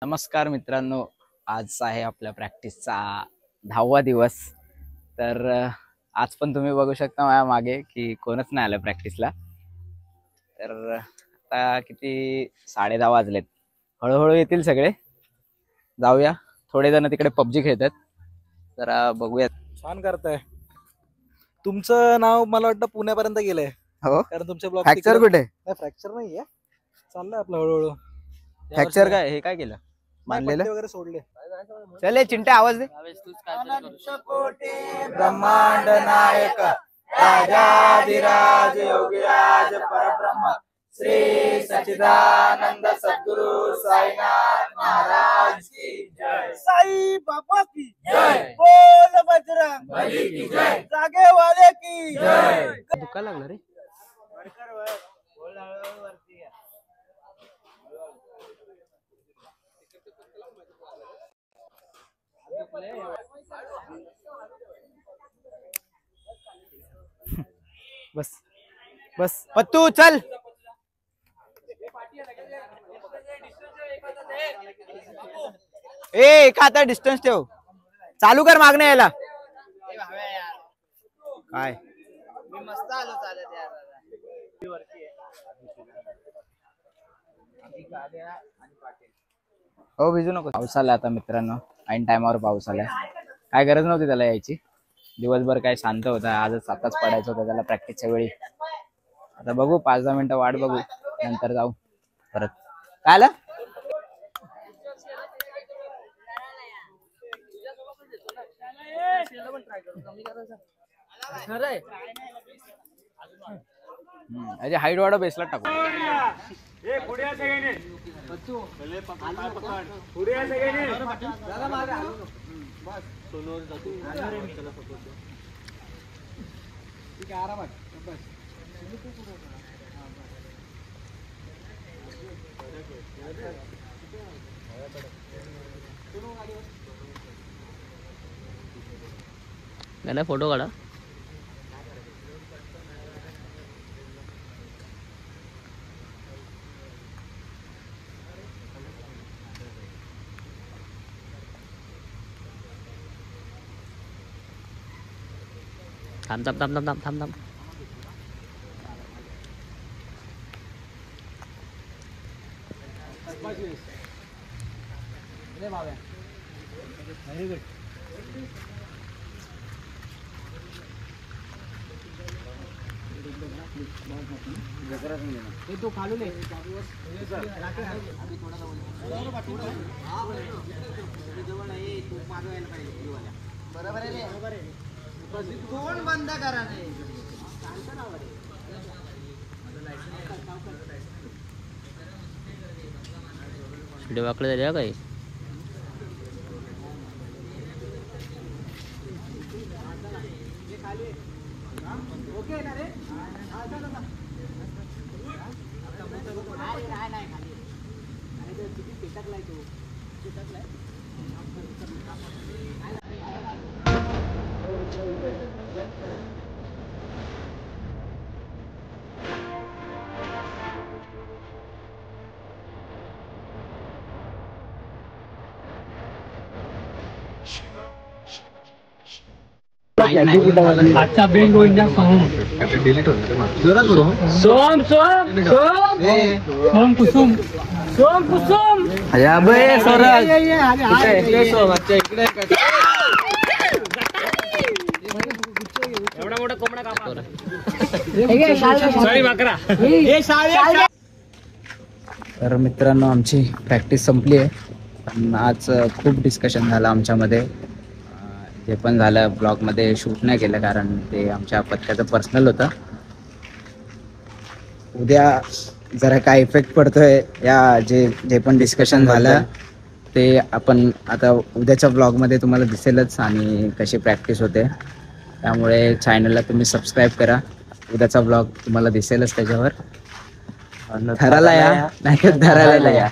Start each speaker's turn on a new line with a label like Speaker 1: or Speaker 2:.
Speaker 1: नमस्कार मित्रांनो, आज आहे आपल्या प्रॅक्टिसचा 10वा दिवस. तर आज पण तुम्ही बघू शकता माझ्या मागे की कोणच नाही आलं प्रॅक्टिसला. तर आता किती 10:30 वाजलेत. हळूहळू येतील सगळे. जाऊया. थोडे जण तिकडे पबजी खेळतात, जरा बघूया.
Speaker 2: छान करताय. तुमचं नाव मला वाटतं पुण्यापर्यंत गेलंय.
Speaker 1: हो,
Speaker 2: कारण तुमचे ब्लॉग
Speaker 1: फ्रॅक्चर कुठे?
Speaker 2: फ्रॅक्चर नाहीये, चाललंय आपलं हळूहळू.
Speaker 1: फ्रॅक्चर काय हे काय केलं? मानलेलं
Speaker 2: पट्टे वगैरे सोडले.
Speaker 1: चले चिंट्या आवाज दे. ब्रह्मांड नायक राजाधिराज योगीराज परब्रह्म श्री सच्चिदानंद सद्गुरु साईनाथ महाराज की जय.
Speaker 2: साई बाबा की जय. बोल बजरंग बली की जय. जागे वाले की जय.
Speaker 1: दुखा लागला रे. बस बस पत्तू चल. ए का आता डिस्टन्स ठेव. चालू कर मागणं यायला. काय
Speaker 3: मी मस्त आलो चालत यार.
Speaker 1: हो भिजू नको. पाऊस आला आता मित्रांनो, ऐन टायमावर पाऊस आलाय. काय गरज नव्हती त्याला यायची. दिवसभर काय शांत होता, आजच आताच पडायचं होतं त्याला प्रॅक्टिसच्या वेळी. आता बघू 5-10 मिनिटं वाट बघू, नंतर जाऊ परत. काय आलं? अरे हाईट वाढव, बेसला टाकू.
Speaker 3: मैंने फोटो काढा. थांब थांब थांब थांब थांब थांब.
Speaker 1: तो खालू ले.
Speaker 3: फोन बंद करा रे. व्हिडिओ वाकडे झाले काय?
Speaker 4: अच्छा बेंग गोविंदा सोम डिलीट सोम सोम सोम कुसुम सोम कुसुम.
Speaker 1: अबे स्वराज
Speaker 3: एवढा मोठा कोंबडा कापला.
Speaker 1: तर मित्रांनो, आमची प्रॅक्टिस संपली आहे. पण आज खूप डिस्कशन झालं आमच्यामध्ये. जे पण झालं ब्लॉगमध्ये शूट नाही केलं, कारण ते आमच्या पत्त्याचं पर्सनल होतं. उद्या जरा काय इफेक्ट पडतोय या जे पण डिस्कशन झालं ते आपण आता उद्याच्या ब्लॉगमध्ये तुम्हाला दिसेलच, आणि कशी प्रॅक्टिस होते. त्यामुळे चॅनलला तुम्ही सबस्क्राईब करा. उद्याचा ब्लॉग तुम्हाला दिसेलच त्याच्यावर. धरायला या, नाही धरायला या.